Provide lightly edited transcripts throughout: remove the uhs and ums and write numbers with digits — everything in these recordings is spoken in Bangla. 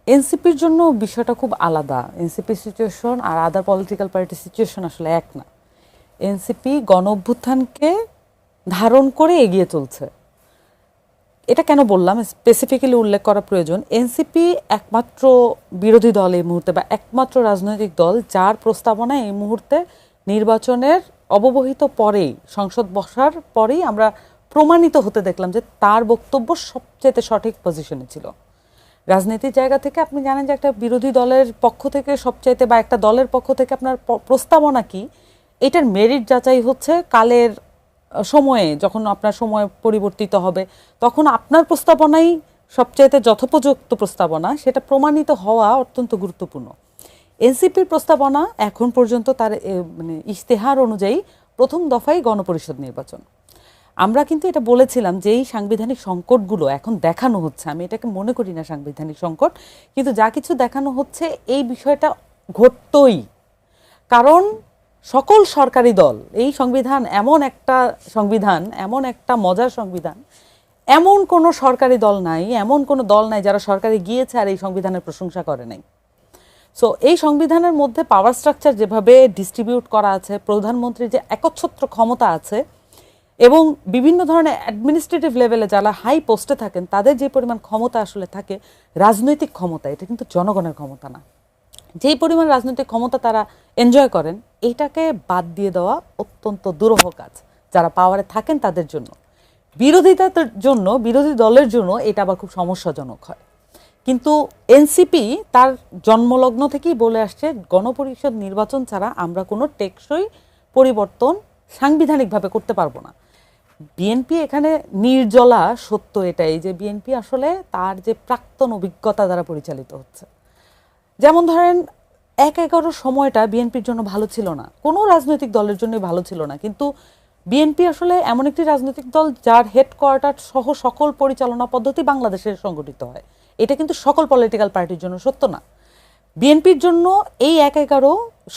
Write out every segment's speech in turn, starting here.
এনসিপির জন্য বিষয়টা খুব আলাদা। এনসিপি সিচুয়েশন আর আদার পলিটিক্যাল পার্টির সিচুয়েশন আসলে এক না। এনসিপি গণ অভ্যুত্থানকে ধারণ করে এগিয়ে চলছে। এটা কেন বললাম, স্পেসিফিক্যালি উল্লেখ করা প্রয়োজন। এনসিপি একমাত্র বিরোধী দল এই মুহূর্তে, বা একমাত্র রাজনৈতিক দল যার প্রস্তাবনা এই মুহূর্তে নির্বাচনের অব্যবহিত পরেই, সংসদ বসার পরেই আমরা প্রমাণিত হতে দেখলাম যে তার বক্তব্য সবচেয়ে সঠিক পজিশনে ছিল। রাজনীতির জায়গা থেকে আপনি জানেন যে একটা বিরোধী দলের পক্ষ থেকে সবচাইতে, বা একটা দলের পক্ষ থেকে আপনার প্রস্তাবনা কি, এটার মেরিট যাচাই হচ্ছে কালের সময়ে, যখন আপনার সময় পরিবর্তিত হবে তখন আপনার প্রস্তাবনাই সবচাইতে যথোপযুক্ত প্রস্তাবনা, সেটা প্রমাণিত হওয়া অত্যন্ত গুরুত্বপূর্ণ। এনসিপির প্রস্তাবনা এখন পর্যন্ত তার মানে ইশতেহার অনুযায়ী প্রথম দফায় গণপরিষদ নির্বাচন। আমরা কিন্তু এটা বলেছিলাম যে এই সাংবিধানিক সংকটগুলো এখন দেখানো হচ্ছে, আমি এটাকে মনে করি না সাংবিধানিক সংকট, কিন্তু যা কিছু দেখানো হচ্ছে এই বিষয়টা ঘটতই। কারণ সকল সরকারি দল, এই সংবিধান এমন একটা সংবিধান, এমন একটা মজার সংবিধান, এমন কোনো সরকারি দল নাই, এমন কোনো দল নাই যারা সরকারে গিয়েছে আর এই সংবিধানের প্রশংসা করে নাই। সো এই সংবিধানের মধ্যে পাওয়ার স্ট্রাকচার যেভাবে ডিস্ট্রিবিউট করা আছে, প্রধানমন্ত্রীর যে একচ্ছত্র ক্ষমতা আছে, এবং বিভিন্ন ধরনের অ্যাডমিনিস্ট্রেটিভ লেভেলে যারা হাই পোস্টে থাকেন তাদের যে পরিমাণ ক্ষমতা আসলে থাকে, রাজনৈতিক ক্ষমতা, এটা কিন্তু জনগণের ক্ষমতা না। যেই পরিমাণ রাজনৈতিক ক্ষমতা তারা এনজয় করেন, এইটাকে বাদ দিয়ে দেওয়া অত্যন্ত দুরূহ কাজ যারা পাওয়ারে থাকেন তাদের জন্য। বিরোধিতার জন্য, বিরোধী দলের জন্য এটা আবার খুব সমস্যাজনক হয়। কিন্তু এনসিপি তার জন্মলগ্ন থেকেই বলে আসছে গণপরিষদ নির্বাচন ছাড়া আমরা কোনো টেকসই পরিবর্তন সাংবিধানিকভাবে করতে পারবো না। বিএনপি এখানে নির্জলা সত্য এটাই যে বিএনপি আসলে তার যে প্রাক্তন অভিজ্ঞতা দ্বারা পরিচালিত হচ্ছে। যেমন ধরেন ১-১১ সময়টা বিএনপির জন্য ভালো ছিল না, কোনো রাজনৈতিক দলের জন্যই ভালো ছিল না, কিন্তু বিএনপি আসলে এমন একটি রাজনৈতিক দল যার হেডকোয়ার্টার সহ সকল পরিচালনা পদ্ধতি বাংলাদেশে সংগঠিত হয়। এটা কিন্তু সকল পলিটিক্যাল পার্টির জন্য সত্য না। বিএনপির জন্য এই ১-১১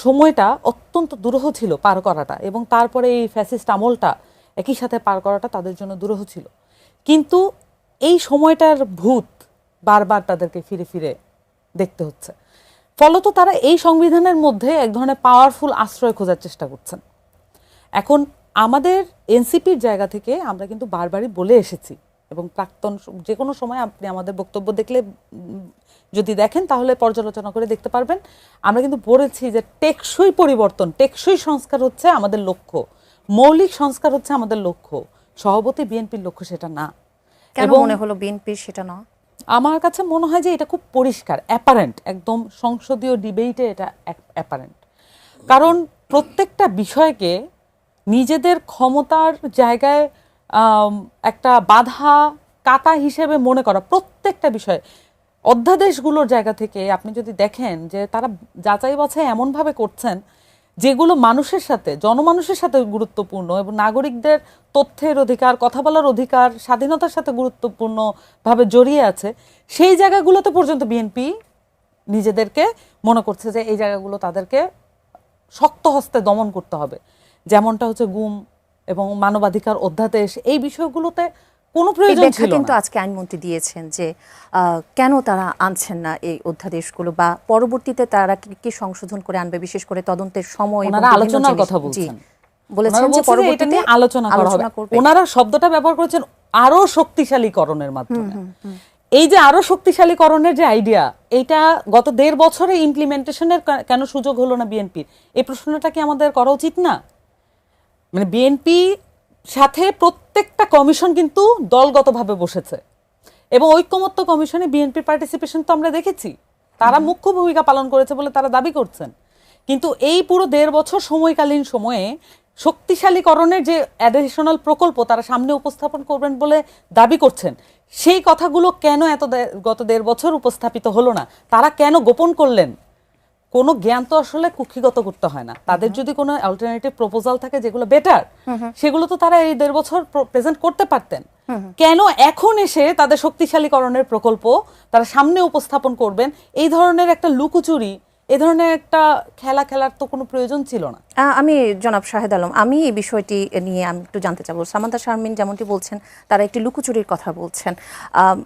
সময়টা অত্যন্ত দুরূহ ছিল পার করাটা, এবং তারপরে এই ফ্যাসিস্ট আমলটা একই সাথে পার করাটা তাদের জন্য দুরূহ ছিল। কিন্তু এই সময়টার ভূত বারবার তাদেরকে ফিরে ফিরে দেখতে হচ্ছে। ফলত তারা এই সংবিধানের মধ্যে এক ধরনের পাওয়ারফুল আশ্রয় খোঁজার চেষ্টা করছেন। এখন আমাদের এনসিপির জায়গা থেকে আমরা কিন্তু বারবারই বলে এসেছি, এবং প্রাক্তন যে কোনো সময় আপনি আমাদের বক্তব্য দেখলে, যদি দেখেন তাহলে পর্যালোচনা করে দেখতে পারবেন, আমরা কিন্তু বলেছি যে টেকসই পরিবর্তন, টেকসই সংস্কার হচ্ছে আমাদের লক্ষ্য, মৌলিক সংস্কার হচ্ছে আমাদের লক্ষ্য। সভাপতি বিএনপির লক্ষ্য সেটা না। কেন মনে হলো বিএনপির সেটা না? আমার কাছে মনে হয় যে এটা খুব পরিষ্কার, অ্যাপারেন্ট, একদম সংসদীয় ডিবেটে এটা অ্যাপারেন্ট। কারণ প্রত্যেকটা বিষয়কে নিজেদের ক্ষমতার জায়গায় একটা বাধা কাটা হিসেবে মনে করা, প্রত্যেকটা বিষয় অধ্যাদেশগুলোর জায়গা থেকে আপনি যদি দেখেন যে তারা যাচাই বাছাই এমনভাবে করছেন যেগুলো মানুষের সাথে, জনমানুষের সাথে গুরুত্বপূর্ণ, এবং নাগরিকদের তথ্যের অধিকার, কথা বলার অধিকার, স্বাধীনতার সাথে গুরুত্বপূর্ণভাবে জড়িয়ে আছে, সেই জায়গাগুলোতে পর্যন্ত বিএনপি নিজেদেরকে মনে করছে যে এই জায়গাগুলো তাদেরকে শক্ত হস্তে দমন করতে হবে। যেমনটা হচ্ছে গুম এবং মানবাধিকার অধ্যাদেশ, এই বিষয়গুলোতে কোনো প্রয়োজন ছিল না। কিন্তু আজকে আইনমন্ত্রী দিয়েছেন যে কেন তারা আনছেন না এই অধ্যাদেশগুলো, বা পরবর্তীতে তারা কি সংশোধন করে আনবে, বিশেষ করে তদন্তের সময়। ওনারা আলোচনার কথা বলছেন, বলেছেন যে পরবর্তীতে আলোচনা করা হবে। ওনারা শব্দটা ব্যবহার করেছেন আরো শক্তিশালীকরণের মাধ্যমে। এই যে আরো শক্তিশালীকরণের যে আইডিয়া, এইটা গত ১.৫ বছরে ইমপ্লিমেন্টেশনের কেন সুযোগ হলো না বিএনপির, এই প্রশ্নটা কি আমাদের করা উচিত না? মানে বিএনপি সাথে প্রত্যেকটা কমিশন কিন্তু দলগতভাবে বসেছে, এবং ঐক্যমত্য কমিশনে বিএনপির পার্টিসিপেশন তো আমরা দেখেছি, তারা মুখ্য ভূমিকা পালন করেছে বলে তারা দাবি করছেন। কিন্তু এই পুরো ১.৫ বছর সময়কালীন সময়ে শক্তিশালীকরণের যে অ্যাডিশনাল প্রকল্প তারা সামনে উপস্থাপন করবেন বলে দাবি করছেন, সেই কথাগুলো কেন গত ১.৫ বছর উপস্থাপিত হলো না? তারা কেন গোপন করলেন? কোনো জ্ঞান তো আসলে কুক্ষিগত করতে হয় না। তাদের যদি কোনো অল্টারনেটিভ প্রপোজাল থাকে যেগুলো বেটার, সেগুলো তো তারা এই ১.৫ বছর প্রেজেন্ট করতে পারতেন। কেন এখন এসে তাদের শক্তিশালীকরণের প্রকল্প তারা সামনে উপস্থাপন করবেন, এই ধরনের একটা লুকোচুরি, এ ধরনের একটা খেলা খেলার তো কোনো প্রয়োজন ছিল না। আমি জনাব শাহেদ আলম, আমি এই বিষয়টি নিয়ে আমি একটু জানতে চাবো। সামান্তা শারমিন যেমনটি বলছেন, তারা একটি লুকোচুরির কথা বলছেন।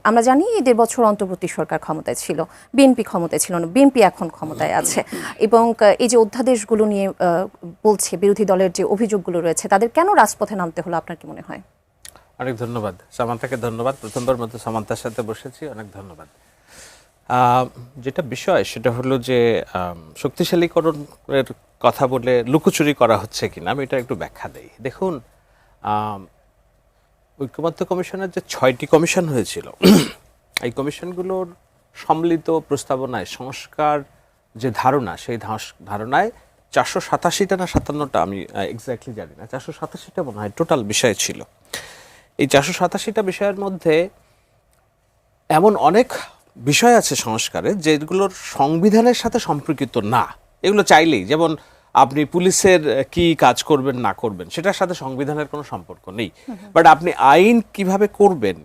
আমরা জানি 1.5 বছর অন্তর্বর্তী সরকার ক্ষমতায় ছিল, বিএনপি ক্ষমতায় ছিল না, বিএনপি এখন ক্ষমতায় আছে, এবং এই যে অধ্যাদেশগুলো নিয়ে বলছে বিরোধী দলের যে অভিযোগগুলো রয়েছে, তাদের কেন রাজপথে নামতে হলো আপনার কি মনে হয়? অনেক ধন্যবাদ সামান্তাকে, ধন্যবাদ। প্রথমবার মতো সামান্তার সাথে বসেছি, অনেক ধন্যবাদ। যেটা বিষয় সেটা হলো যে শক্তিশালীকরণের কথা বলে লুকোচুরি করা হচ্ছে কিনা, আমি এটা একটু ব্যাখ্যা দেই। দেখুন, ঐক্যমত্য কমিশনের যে 6টি কমিশন হয়েছিল, এই কমিশনগুলোর সম্মিলিত প্রস্তাবনায় সংস্কার যে ধারণা, সেই ধারণায় 487টা না 57টা, আমি এক্স্যাক্টলি জানি না, 487টা মনে হয় টোটাল বিষয় ছিল। এই 487টা বিষয়ের মধ্যে এমন অনেক বিষয় আছে সংস্কারে যেগুলোর সংবিধানের সাথে সম্পর্কিত না। এগুলো চাইলেই, যেমন আপনি পুলিশের কি কাজ করবেন না করবেন সেটার সাথে সংবিধানের কোনো সম্পর্ক নেই, বাট আপনি আইন কিভাবে করবেন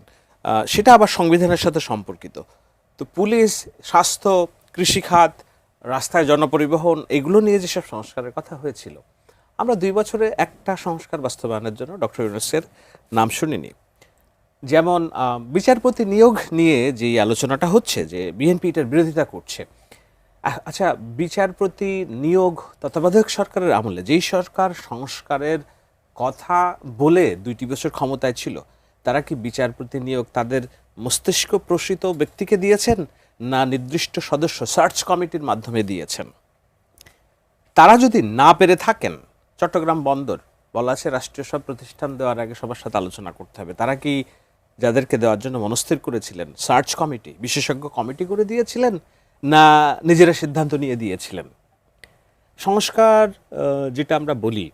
সেটা আবার সংবিধানের সাথে সম্পর্কিত। তো পুলিশ, স্বাস্থ্য, কৃষিখাত, রাস্তায় জনপরিবহন, এগুলো নিয়ে যেসব সংস্কারের কথা হয়েছিল, আমরা 2 বছরে একটা সংস্কার বাস্তবায়নের জন্য ডক্টর ইউনূসের নাম শুনিনি। যেমন বিচারপতি নিয়োগ নিয়ে যে আলোচনাটা হচ্ছে, যে বিএনপি এটার বিরোধিতা করছে। আচ্ছা, বিচারপতি নিয়োগ তত্ত্বাবধায়ক সরকারের আমলে যেই সরকার সংস্কারের কথা বলে 2টি বছর ক্ষমতায় ছিল, তারা কি বিচারপতি নিয়োগ তাদের মস্তিষ্ক প্রসূত ব্যক্তিকে দিয়েছেন, না নির্দিষ্ট সদস্য সার্চ কমিটির মাধ্যমে দিয়েছেন? তারা যদি না পেরে থাকেন, চট্টগ্রাম বন্দর বলা আছে রাষ্ট্রীয় সব প্রতিষ্ঠান দেওয়ার আগে সবার সাথে আলোচনা করতে হবে, তারা কি যাদেরকে দেওয়ার জন্য মনস্থির করেছিলেন সার্চ কমিটি, বিশেষজ্ঞ কমিটি করে দিয়েছিলেন, না নিজেরা সিদ্ধান্ত নিয়ে দিয়েছিলেন? সংস্কার যেটা আমরা বলি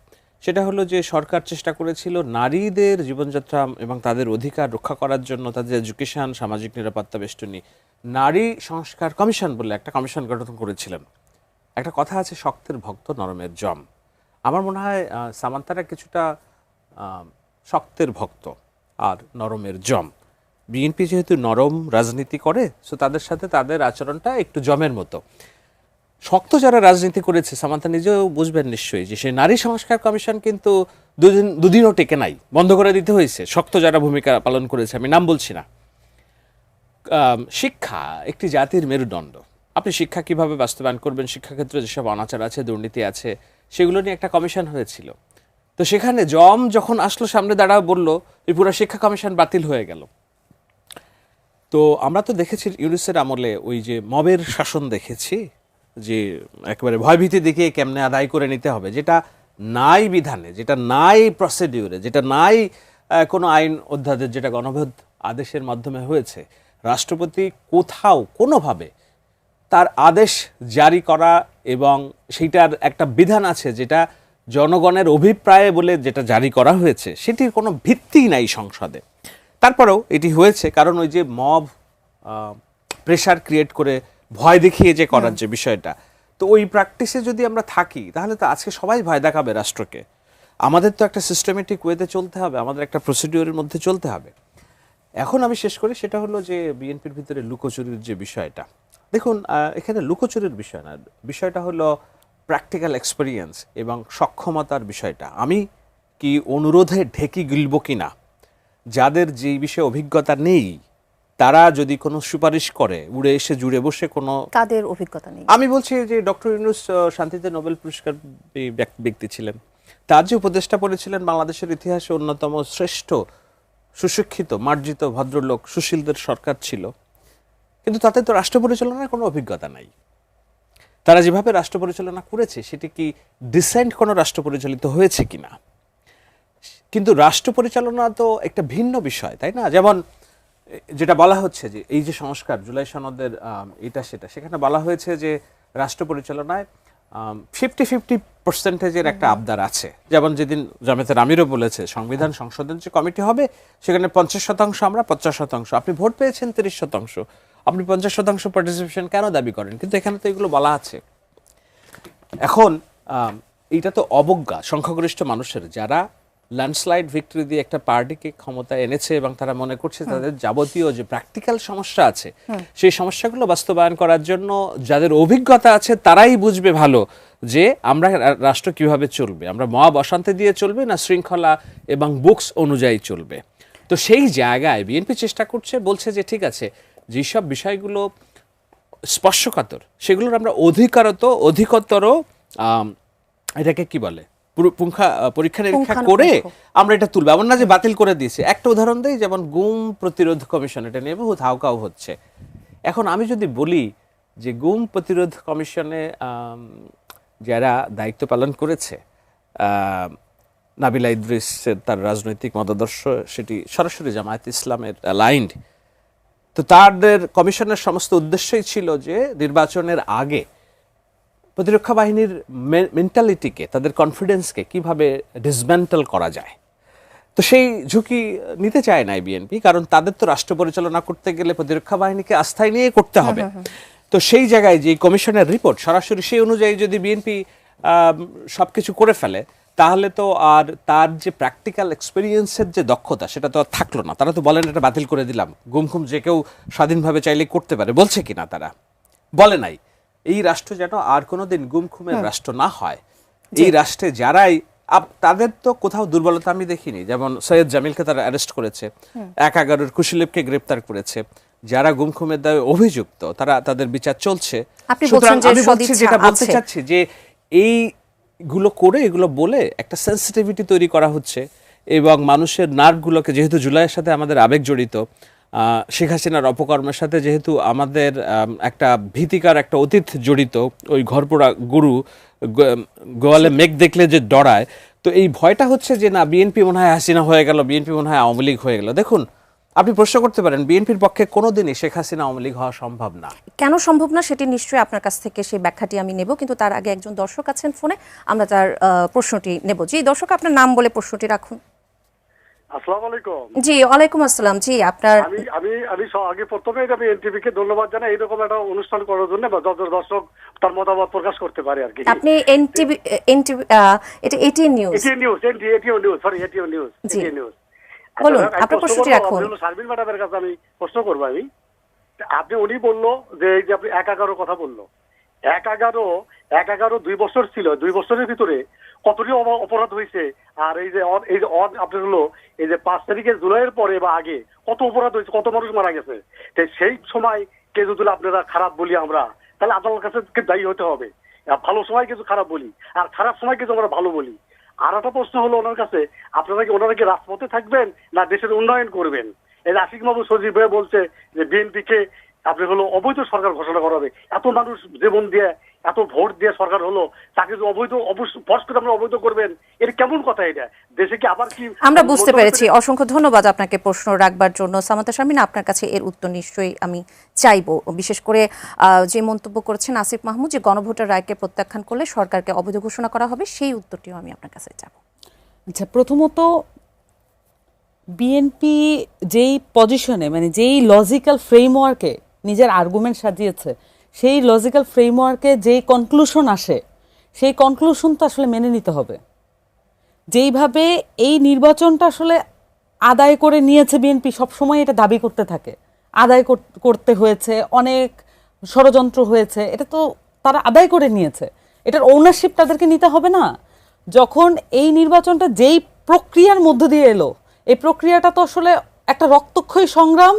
সেটা হলো যে সরকার চেষ্টা করেছিল নারীদের জীবনযাত্রা এবং তাদের অধিকার রক্ষা করার জন্য, তাদের এডুকেশন, সামাজিক নিরাপত্তা বেষ্টনী, নারী সংস্কার কমিশন বলে একটা কমিশন গঠন করেছিলেন। একটা কথা আছে, শক্তের ভক্ত নরমের জম। আমার মনে হয় সামান্তারা কিছুটা শক্তের ভক্ত আর নরমের জম। বিএনপি যেহেতু নরম রাজনীতি করে, সো তাদের সাথে তাদের আচরণটা একটু জমের মতো। শক্ত যারা রাজনীতি করেছে, সামান্তা নিজেও বুঝবেন নিশ্চয়ই, যে সেই নারী সংস্কার কমিশন কিন্তু দুদিনও টেকে নাই, বন্ধ করে দিতে হয়েছে। শক্ত যারা ভূমিকা পালন করেছে, আমি নাম বলছি না। শিক্ষা একটি জাতির মেরুদণ্ড। আপনি শিক্ষা কিভাবে বাস্তবায়ন করবেন, শিক্ষাক্ষেত্রে যেসব অনাচার আছে, দুর্নীতি আছে, সেগুলো নিয়ে একটা কমিশন হয়েছিল। তো সেখানে জম যখন আসলো সামনে দাঁড়াও, বলল এই পুরো শিক্ষা কমিশন বাতিল হয়ে গেল। তো আমরা তো দেখেছি ইউনূসের আমলে ওই যে মবের শাসন দেখেছি, যে একেবারে ভয়ভীতি দেখিয়ে কেমনে আদায় করে নিতে হবে, যেটা নাই বিধানে, যেটা নাই প্রসিডিউরে, যেটা নাই কোনো আইন অধ্যাদেশ, যেটা গণভোট আদেশের মাধ্যমে হয়েছে। রাষ্ট্রপতি কোথাও কোনোভাবে তার আদেশ জারি করা, এবং সেইটার একটা বিধান আছে যেটা জনগণের অভিপ্রায়ে বলে যেটা জারি করা হয়েছে, সেটির কোনো ভিত্তি নাই সংসদে। তারপরেও এটি হয়েছে, কারণ ওই যে মব প্রেশার ক্রিয়েট করে ভয় দেখিয়ে যে করার যে বিষয়টা, তো ওই প্র্যাকটিসে যদি আমরা থাকি, তাহলে তো আজকে সবাই ভয় দেখাবে রাষ্ট্রকে। আমাদের তো একটা সিস্টেমেটিক ওয়েতে চলতে হবে, আমাদের একটা প্রসিডিওরের মধ্যে চলতে হবে। এখন আমি শেষ করি, সেটা হলো যে বিএনপির ভিতরে লুকোচুরির যে বিষয়টা। দেখুন, এখানে লুকোচুরির বিষয় না, বিষয়টা হলো প্র্যাকটিক্যাল এক্সপেরিয়েন্স এবং সক্ষমতার বিষয়টা। আমি কি অনুরোধে ঢেকি গিলব কি না? যাদের যে বিষয়ে অভিজ্ঞতা নেই, তারা যদি কোনো সুপারিশ করে, উড়ে এসে জুড়ে বসে কোনো, কাদের অভিজ্ঞতা নেই? আমি বলছি যে ডক্টর ইউনূস শান্তিতে নোবেল পুরস্কার ব্যক্তি ছিলেন। তার যে উপদেষ্টা পড়েছিলেন, বাংলাদেশের ইতিহাসে অন্যতম শ্রেষ্ঠ, সুশিক্ষিত, মার্জিত, ভদ্রলোক, সুশীলদের সরকার ছিল, কিন্তু তাতে তো রাষ্ট্র পরিচালনার কোনো অভিজ্ঞতা নাই। তারা যেভাবে রাষ্ট্র পরিচালনা করেছে, সেটি কি ডিসেন্ট কোনো রাষ্ট্র পরিচালিত হয়েছে কিনা? কিন্তু রাষ্ট্র পরিচালনা তো একটা ভিন্ন বিষয়, তাই না? যেমন যেটা বলা হচ্ছে যে এই যে সংস্কার, জুলাই সনদের এটা সেটা, সেখানে বলা হয়েছে যে রাষ্ট্র পরিচালনায় 50-50% একটা আবদার আছে। যেমন যেদিন জামায়াতের আমিরও বলেছে, সংবিধান সংশোধন যে কমিটি হবে, সেখানে 50% আমরা, 50%। আপনি ভোট পেয়েছেন 30%, আপনি 50% পার্টিসিপেশন কেন দাবি করেন? কিন্তু এখানে তো এগুলো বলা আছে। এখন এইটা তো অবজ্ঞা সংখ্যাগরিষ্ঠ মানুষের, যারা ল্যান্ডস্লাইড ভিক্টরি দিয়ে একটা পার্টিকে ক্ষমতায় এনেছে এবং তারা মনে করছে তাদের যাবতীয় যে প্র্যাকটিক্যাল সমস্যা আছে সেই সমস্যাগুলো বাস্তবায়ন করার জন্য যাদের অভিজ্ঞতা আছে তারাই বুঝবে ভালো যে আমরা রাষ্ট্র কিভাবে চলবে, আমরা মহাব অশান্তি দিয়ে চলবে না শৃঙ্খলা এবং বুকস অনুযায়ী চলবে। তো সেই জায়গায় বিএনপি চেষ্টা করছে, বলছে যে ঠিক আছে যেসব বিষয়গুলো স্পর্শকাতর সেগুলোর আমরা অধিকতর এটাকে কি বলে পরীক্ষা নিরীক্ষা করে আমরা এটা তুলবো, এমন না যে বাতিল করে দিয়েছে। একটা উদাহরণ দেই, যেমন গুম প্রতিরোধ কমিশন, এটা নিয়ে বহুত হাউকাউ হচ্ছে। এখন আমি যদি বলি যে গুম প্রতিরোধ কমিশনে যারা দায়িত্ব পালন করেছে, নাবিলা ইদ্রিসের তার রাজনৈতিক মতাদর্শ সেটি সরাসরি জামায়াত ইসলামের অ্যালাইন্ড, তো তাদের কমিশনের সমস্ত উদ্দেশ্যই ছিল যে নির্বাচনের আগে প্রতিরক্ষা বাহিনীর মেন্টালিটিকে, তাদের কনফিডেন্সকে কিভাবে ডিসমেন্টাল করা যায়। তো সেই ঝুঁকি নিতে চায় না বিএনপি, কারণ তাদের তো রাষ্ট্র পরিচালনা করতে গেলে প্রতিরক্ষা বাহিনীকে আস্থায় নিয়ে করতে হবে। তো সেই জায়গায় যে কমিশনের রিপোর্ট সরাসরি সেই অনুযায়ী যদি বিএনপি সবকিছু করে ফেলে, তাহলে তো আর তার যে প্র্যাকটিক্যাল এক্সপিরিয়েন্সের যে দক্ষতা সেটা তো আর থাকলো না। তারা তো বলেন এটা বাতিল করে দিলাম, গুম যে কেউ স্বাধীনভাবে চাইলে করতে পারে, বলছে কিনা তারা বলে নাই। এই রাষ্ট্র যেন আর কোনোদিন গুমের রাষ্ট্র না হয়। এই রাষ্ট্রে যারাই তাদের তো কোথাও দুর্বলতা আমি দেখিনি, যেমন সৈয়দ জামিলকে তারা অ্যারেস্ট করেছে, ১/১১ কুশলীপকে গ্রেপ্তার করেছে, যারা গুমের দায়ে অভিযুক্ত তারা তাদের বিচার চলছে। সুতরাং আমি বলছি, যেটা বলতে চাচ্ছি যে এইগুলো করে এগুলো বলে একটা সেন্সিটিভিটি তৈরি করা হচ্ছে এবং মানুষের নার্ভগুলোকে, যেহেতু জুলাইয়ের সাথে আমাদের আবেগ জড়িত, শেখ হাসিনার অপকর্মের সাথে যেহেতু আমাদের একটা ভীতিকর একটা অতীত জড়িত, ওই ঘরপোড়া গরু গোয়ালে মেঘ দেখলে যে ডরায়, তো এই ভয়টা হচ্ছে যে না বিএনপি মনে হয় হাসিনা হয়ে গেল, বিএনপি মনে হয় আওয়ামী লীগ হয়ে গেল। দেখুন, আপনি প্রশ্ন করতে পারেন বিএনপির পক্ষে কোনোদিনই শেখ হাসিনা আওয়ামী লীগ হওয়া সম্ভব না। কেন সম্ভব না সেটি নিশ্চয়ই আপনার কাছ থেকে সেই ব্যাখ্যাটি আমি নেব, কিন্তু তার আগে একজন দর্শক আছেন ফোনে, আমরা তার প্রশ্নটি নেব। জি দর্শক, আপনার নাম বলে প্রশ্নটি রাখুন। আসসালামু আলাইকুম। জি ওয়ালাইকুম আসসালাম। জি আপনার আমি আগে প্রথমে আমি এনটিভি কে ধন্যবাদ জানাই এরকম একটা অনুষ্ঠান করার জন্য, বা যত দর্শক তার মতামত প্রকাশ করতে পারে আর কি। আপনি এনটিভি এটা এটিএন নিউজ বলুন, আপনার প্রশ্নটি রাখুন। শারমিন ম্যাডামের কাছে আমি প্রশ্ন করবো। আপনি উনি বললো যে এই যে আপনি ১/১১ কথা বললো, ১/১১ ২ বছর ছিল, ২ বছরের ভিতরে কতটি অপরাধ হয়েছে। আর এই যে আপনার হলো এই যে ৫ তারিখে জুলাইয়ের পরে বা আগে কত অপরাধ হয়েছে, কত মানুষ মারা গেছে। সেই সময় কে যদি আপনারা খারাপ বলি আমরা, তাহলে আপনার কাছে দায়ী হতে হবে। ভালো সময় কিছু খারাপ বলি আর খারাপ সময় কিছু আমরা ভালো বলি। আর একটা প্রশ্ন হলো ওনার কাছে, ওনারা কি রাজপথে থাকবেন না দেশের উন্নয়ন করবেন? এই যে আশিক মাহমুদ সজীব ভাই বলছে যে বিএনপিকে আপনি হলো অবৈধ সরকার ঘোষণা করা হবে। এত মানুষ জীবন দিয়ে এত ভোট দিয়ে সরকার হলো, তাকে অবৈধ আমরা অবৈধ করবেন, এর কেমন কথা? এটা দেশে কি আবার কি? আমরা বুঝতে পেরেছি। অসংখ্য ধন্যবাদ আপনাকে প্রশ্ন রাখবার জন্য। সামান্তা শারমিন, আপনার কাছে এর উত্তর নিশ্চয়ই আমি চাইবো। বিশেষ করে যে মন্তব্য করেছেন আসিফ মাহমুদ যে গণভোটের রায়কে প্রত্যাখ্যান করলে সরকারকে অবৈধ ঘোষণা করা হবে, সেই উত্তরটিও আমি আপনার কাছে চাইবো। আচ্ছা, প্রথমত বিএনপি যেই পজিশনে, মানে যেই লজিক্যাল ফ্রেমওয়ার্কে নিজের আর্গুমেন্ট সাজিয়েছে, সেই লজিক্যাল ফ্রেমওয়ার্কে যেই কনক্লুশন আসে, সেই কনক্লুশন তো আসলে মেনে নিতে হবে। যেইভাবে এই নির্বাচনটা আসলে আদায় করে নিয়েছে বিএনপি, সবসময় এটা দাবি করতে থাকে, আদায় করতে হয়েছে, অনেক ষড়যন্ত্র হয়েছে, এটা তো তারা আদায় করে নিয়েছে, এটার ওনারশিপ তাদেরকে নিতে হবে না? যখন এই নির্বাচনটা যেই প্রক্রিয়ার মধ্য দিয়ে এলো, এই প্রক্রিয়াটা তো আসলে একটা রক্তক্ষয়ী সংগ্রাম,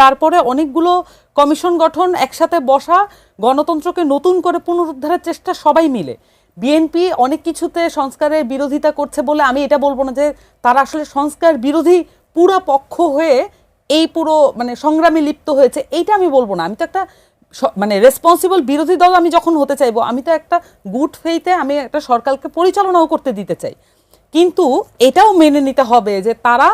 তারপরে অনেকগুলো কমিশন গঠন, একসাথে বসা, গণতন্ত্রকে নতুন করে পুনরুদ্ধারের চেষ্টা, সবাই মিলে। বিএনপি অনেক কিছুতে সংস্কারের বিরোধিতা করছে বলে আমি এটা বলবো না যে তারা আসলে সংস্কার বিরোধী পুরা পক্ষ হয়ে এই পুরো মানে সংগ্রামে লিপ্ত হয়েছে, এইটা আমি বলবো না। আমি তো একটা মানে রেসপন্সিবল বিরোধী দল আমি যখন হতে চাইবো, আমি তো একটা গুড ফেইথে আমি একটা সরকারকে পরিচালনাও করতে দিতে চাই, কিন্তু এটাও মেনে নিতে হবে যে তারা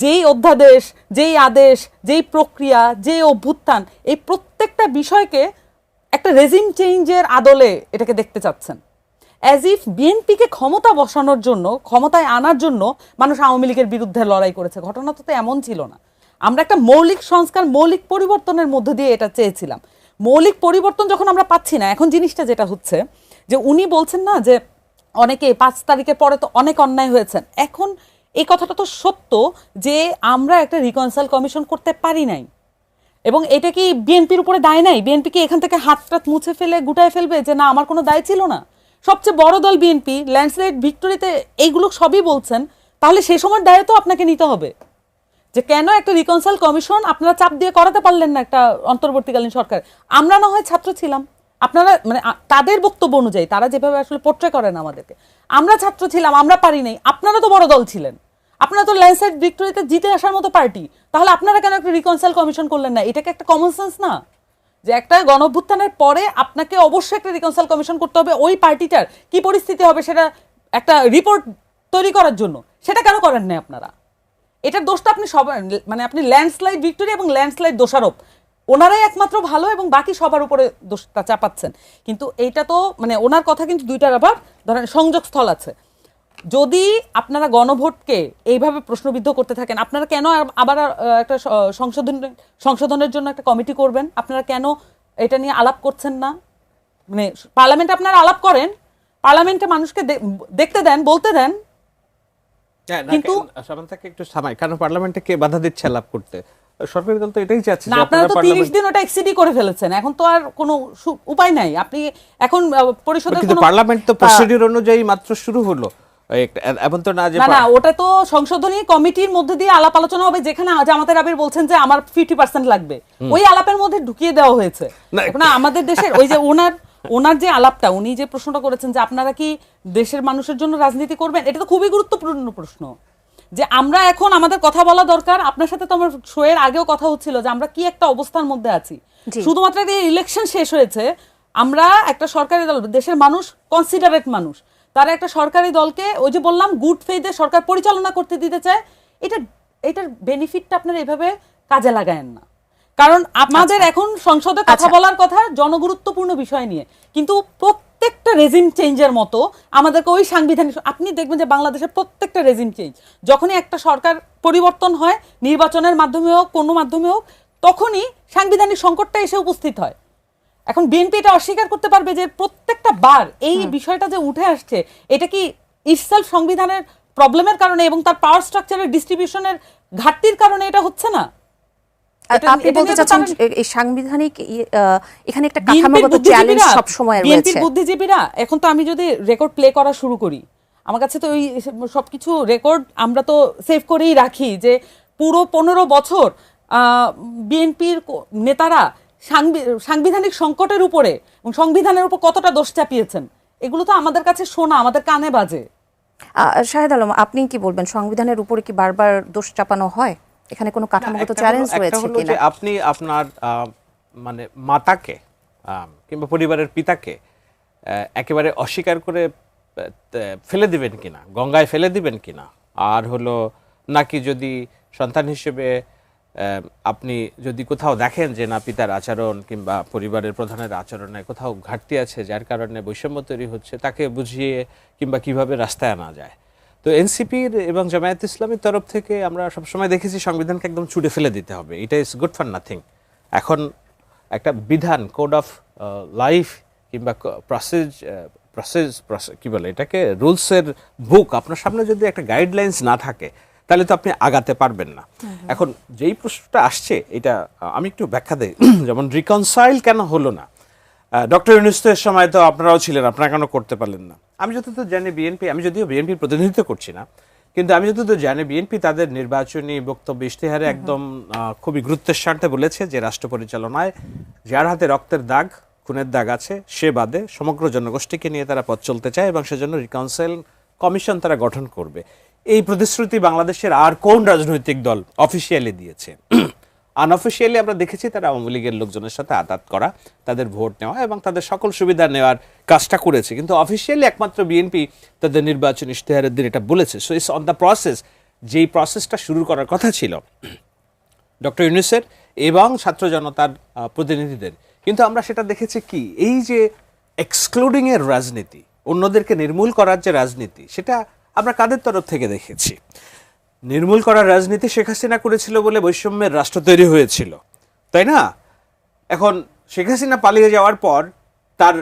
যেই অধ্যাদেশ, যেই আদেশ, যেই প্রক্রিয়া, যে অভ্যুত্থান, এই প্রত্যেকটা বিষয়কে একটা রেজিম চেঞ্জের আদলে এটাকে দেখতে চাচ্ছেন। অ্যাজ ইফ বিএনপিকে ক্ষমতা বসানোর জন্য, ক্ষমতায় আনার জন্য মানুষ আওয়ামী লীগের বিরুদ্ধে লড়াই করেছে। ঘটনা তো এমন ছিল না। আমরা একটা মৌলিক সংস্কার, মৌলিক পরিবর্তনের মধ্য দিয়ে এটা চেয়েছিলাম। মৌলিক পরিবর্তন যখন আমরা পাচ্ছি না, এখন জিনিসটা যেটা হচ্ছে যে উনি বলছেন না যে অনেকে 5 তারিখের পরে তো অনেক অন্যায় হয়েছেন। এখন এই কথাটা তো সত্য যে আমরা একটা রিকনসাইল কমিশন করতে পারি নাই, এবং এটা কি বিএনপির উপরে দায় নাই? বিএনপি কি এখান থেকে হাতটাত মুছে ফেলে গুটায় ফেলবে যে না আমার কোনো দায় ছিল না? সবচেয়ে বড় দল বিএনপি, ল্যান্ডস্লাইড ভিক্টোরিতে এইগুলো সবই বলছেন, তাহলে সেই সময়ের দায় তো আপনাকে নিতে হবে যে কেন একটা রিকনসাইল কমিশন আপনারা চাপ দিয়ে করাতে পারলেন না একটা অন্তর্বর্তীকালীন সরকার। আমরা না হয় ছাত্র ছিলাম, আপনারা মানে তাদের বক্তব্য অনুযায়ী তারা যেভাবে আসলে পোট্রে করেন আমাদেরকে, আমরা ছাত্র ছিলাম, আমরা পারি নাই, আপনারা তো বড় দল ছিলেন, আপনারা তো ল্যান্ডস্লাইড ভিক্টোরিতে জিতে আসার মতো পার্টি, তাহলে আপনারা কেন একটা রিকনসাইল কমিশন করলেন না? এটাকে একটা কমন সেন্স না যে একটা গণঅভ্যুত্থানের পরে আপনাকে অবশ্যই একটা রিকনসাইল কমিশন করতে হবে, ওই পার্টিটার কি পরিস্থিতি হবে সেটা একটা রিপোর্ট তৈরি করার জন্য? সেটা কেন করেন না আপনারা? এটার দোষটা আপনি সবার মানে আপনি ল্যান্ডস্লাইড ভিক্টোরি এবং ল্যান্ডস্লাইড দোষারোপ ওনারাই একমাত্র ভালো এবং বাকি সবার উপরে দোষটা চাপাচ্ছেন। কিন্তু এইটা তো মানে ওনার কথা কিন্তু দুইটার আবার ধরেন সংযোগস্থল আছে। যদি আপনারা গণভোটকে এইভাবে প্রশ্নবিদ্ধ করতে থাকেন, আপনারা কেন আবার একটা সংশোধনের জন্য একটা কমিটি করবেন? আপনারা কেন এটা নিয়ে আলাপ করছেন না? মানে পার্লামেন্টে আপনারা আলাপ করেন, পার্লামেন্টে মানুষকে দেখতে দেন, বলতে দেন, কিন্তু সামান্তাকে একটু সামাই, কারণ পার্লামেন্টে কে বাধা দিচ্ছে আলাপ করতে? সরকারি দল তো এটাই চাচ্ছে না, যে আপনারা তো 30 পার্লামেন্ট, দিন ওটা এক্সিডি করে ফেলেছেন, এখন তো আর কোনো উপায় নাই। আপনি এখন পরিষদের কিন্তু কোনো পার্লামেন্ট তো প্রসিডিউর অনুযায়ী মাত্র শুরু হলো, এমন তো না যে না, ওটা তো সংশোধনী কমিটির মধ্যে দিয়ে আলাপ আলোচনা হবে, যেখানে জামাতের আবির বলছেন যে আমার 50% লাগবে, ওই আলাপের মধ্যে ঢুকিয়ে দেওয়া হয়েছে। এখন আমাদের দেশের ওই যে ওনার যে আলাপটা, উনি যে প্রশ্নটা করেছেন যে আপনারা কি দেশের মানুষের জন্য রাজনীতি করবেন, এটা তো খুবই গুরুত্বপূর্ণ প্রশ্ন। যে আমরা এখন আমাদের কথা বলা দরকার। আপনার সাথে তো আমার শোয়ের আগেও কথা হচ্ছিল যে আমরা কি একটা অবস্থার মধ্যে আছি। শুধুমাত্র এই ইলেকশন শেষ হয়েছে, আমরা একটা সরকারি দল, দেশের মানুষ কনসিডারেট মানুষ, তারা একটা সরকারি দলকে ওই যে বললাম গুড ফেইথে সরকার পরিচালনা করতে দিতে চায়। এটার বেনিফিটটা আপনারা এভাবে কাজে লাগায়েন না, কারণ আমাদের এখন সংসদে কথা বলার কথা জনগুরুত্বপূর্ণ বিষয় নিয়ে, কিন্তু প্রত্যেকটা রেজিম চেঞ্জের মতো আমাদেরকে ওই সাংবিধানিক, আপনি দেখবেন যে বাংলাদেশের প্রত্যেকটা রেজিম চেঞ্জ যখনই একটা সরকার পরিবর্তন হয়, নির্বাচনের মাধ্যমে হোক কোনো মাধ্যমে হোক, তখনই সাংবিধানিক সংকটটা এসে উপস্থিত হয়। এখন বিএনপি এটা অস্বীকার করতে পারবে যে প্রত্যেকটা বার এই বিষয়টা যে উঠে আসছে, এটা কি ইটসেলফ সংবিধানের প্রবলেমের কারণে এবং তার পাওয়ার স্ট্রাকচারের ডিস্ট্রিবিউশনের ঘাটতির কারণে এটা হচ্ছে না? আপনি বলতে চাচ্ছেন এই সাংবিধানিক এখানে একটা কাঠামোগত চ্যালেঞ্জ সব সময় রয়েছে। বিএনপির বুদ্ধিজীবীরা এখন তো আমি যদি রেকর্ড প্লে করা শুরু করি, আমার কাছে তো ওই সবকিছু রেকর্ড আমরা তো সেভ করেই রাখি যে পুরো 15 বছর বিএনপির নেতারা সাংবিধানিক সংকটের উপরে এবং সংবিধানের উপর কতটা দোষ চাপিয়েছেন, এগুলো তো আমাদের কাছে শোনা, আমাদের কানে বাজে। শাহেদ আলম, আপনি কি বলবেন, সংবিধানের উপরে কি বারবার দোষ চাপানো হয়? এখানে কোনো কাঠামোগত চ্যালেঞ্জ রয়েছে কিনা? আপনি আপনার মানে মাতাকে কিংবা পরিবারের পিতাকে একেবারে অস্বীকার করে ফেলে দিবেন কিনা, গঙ্গায় ফেলে দিবেন কিনা, আর হলো নাকি যদি সন্তান হিসেবে আপনি যদি কোথাও দেখেন যে না পিতার আচরণ কিংবা পরিবারের প্রধানের আচরণে কোথাও ঘাটতি আছে যার কারণে বৈষম্য তৈরি হচ্ছে, তাকে বুঝিয়ে কিংবা কিভাবে রাস্তায় আনা যায়। তো এনসিপির এবং জামায়াত ইসলামের তরফ থেকে আমরা সবসময় দেখেছি সংবিধানকে একদম ছুঁড়ে ফেলে দিতে হবে, এটা ইজ গুড ফর নাথিং। এখন একটা বিধান, কোড অফ লাইফ কিংবা প্রসেস কি বলে এটাকে, রুলসের বুক আপনার সামনে যদি একটা গাইডলাইন্স না থাকে তাহলে তো আপনি আগাতে পারবেন না। এখন যেই প্রশ্নটা আসছে এটা আমি একটু ব্যাখ্যা দেই, যেমন রিকনসাইল কেন হলো না, ডক্টর ইউনূসের সময় তো আপনারাও ছিলেন, আপনারা কেন করতে পারলেন না? আমি যতদূর জানি বিএনপি, আমি যদিও বিএনপির প্রতিনিধিত্ব করছি না, কিন্তু আমি যতদূর জানি বিএনপি তাদের নির্বাচনী বক্তব্য ইশতেহারে একদম খুবই গুরুত্বের সাথে বলেছে যে রাষ্ট্র পরিচালনায় যার হাতে রক্তের দাগ, খুনের দাগ আছে সে বাদে সমগ্র জনগোষ্ঠীকে নিয়ে তারা পথ চলতে চায় এবং সেজন্য রিকনসাইল কমিশন তারা গঠন করবে। এই প্রতিশ্রুতি বাংলাদেশের আর কোন রাজনৈতিক দল অফিসিয়ালি দিয়েছে? আনঅফিসিয়ালি আমরা দেখেছি তারা আওয়ামী লীগের লোকজনের সাথে আতাত করা, তাদের ভোট নেওয়া এবং তাদের সকল সুবিধা নেওয়ার কাজটা করেছে, কিন্তু অফিসিয়ালি একমাত্র বিএনপি তাদের নির্বাচন ইশতেহারের দিন এটা বলেছে। So it's on the process, যেই প্রসেসটা শুরু করার কথা ছিল ডক্টর ইউনূসের এবং ছাত্র জনতার প্রতিনিধিদের, কিন্তু আমরা সেটা দেখেছি কি, এই যে এক্সক্লুডিং এর রাজনীতি, অন্যদেরকে নির্মূল করার যে রাজনীতি, সেটা আমরা কাদের তরফ থেকে দেখেছি? নির্মূল করার রাজনীতি শেখ হাসিনা করেছিল বলে বৈষম্যের রাষ্ট্র তৈরি হয়েছিল, তাই না? এখন শেখ হাসিনা পালিয়ে যাওয়ার পর তার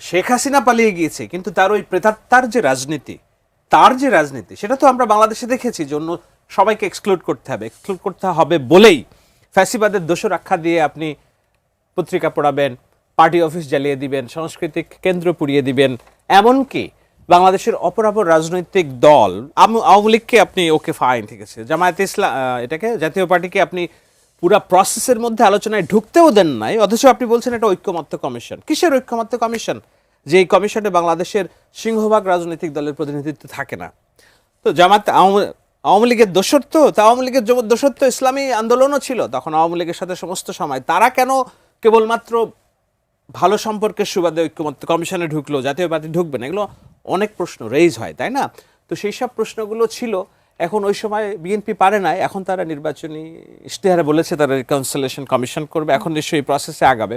শেখ হাসিনা পালিয়ে গিয়েছে, কিন্তু তার ওই প্রেতাত্মার যে রাজনীতি, তার যে রাজনীতি, সেটা তো আমরা বাংলাদেশে দেখেছি যে অন্য সবাইকে এক্সক্লুড করতে হবে বলেই ফ্যাসিবাদের দোষর আখ্যা দিয়ে আপনি পত্রিকা পড়াবেন, পার্টি অফিস জ্বালিয়ে দিবেন, সাংস্কৃতিক কেন্দ্র পুড়িয়ে দিবেন, এমনকি বাংলাদেশের অপরাপর রাজনৈতিক দল আওয়ামী লীগকে আপনি ওকে ফাইন, ঠিক আছে, জামায়াতে ইসলাম এটাকে জাতীয় পার্টিকে আপনি পুরা প্রসেসের মধ্যে আলোচনায় ঢুকতেও দেন নাই, অথচ আপনি বলছেন এটা ঐক্যমত্য কমিশন। কিসের ঐক্যমত্য কমিশন? যে এই কমিশনে বাংলাদেশের সিংহভাগ রাজনৈতিক দলের প্রতিনিধিত্ব থাকে না। তো জামাত আওয়ামী লীগের দোসর, তা আওয়ামী লীগের দোসর তো ইসলামী আন্দোলনও ছিল তখন আওয়ামী লীগের সাথে সমস্ত সময়। তারা কেন কেবলমাত্র ভালো সম্পর্কের সুবাদে ঐক্যমত্য কমিশনে ঢুকলো, জাতীয় পার্টি ঢুকবে না? এগুলো অনেক প্রশ্ন রেইজ হয়, তাই না? তো সেই সব প্রশ্নগুলো ছিল। এখন ওই সময় বিএনপি পারে নাই, এখন তারা নির্বাচনী ইশতেহারে বলেছে তারা রিকনসিলিয়েশন কমিশন করবে, এখন নিশ্চয়ই এই প্রসেসে আগাবে।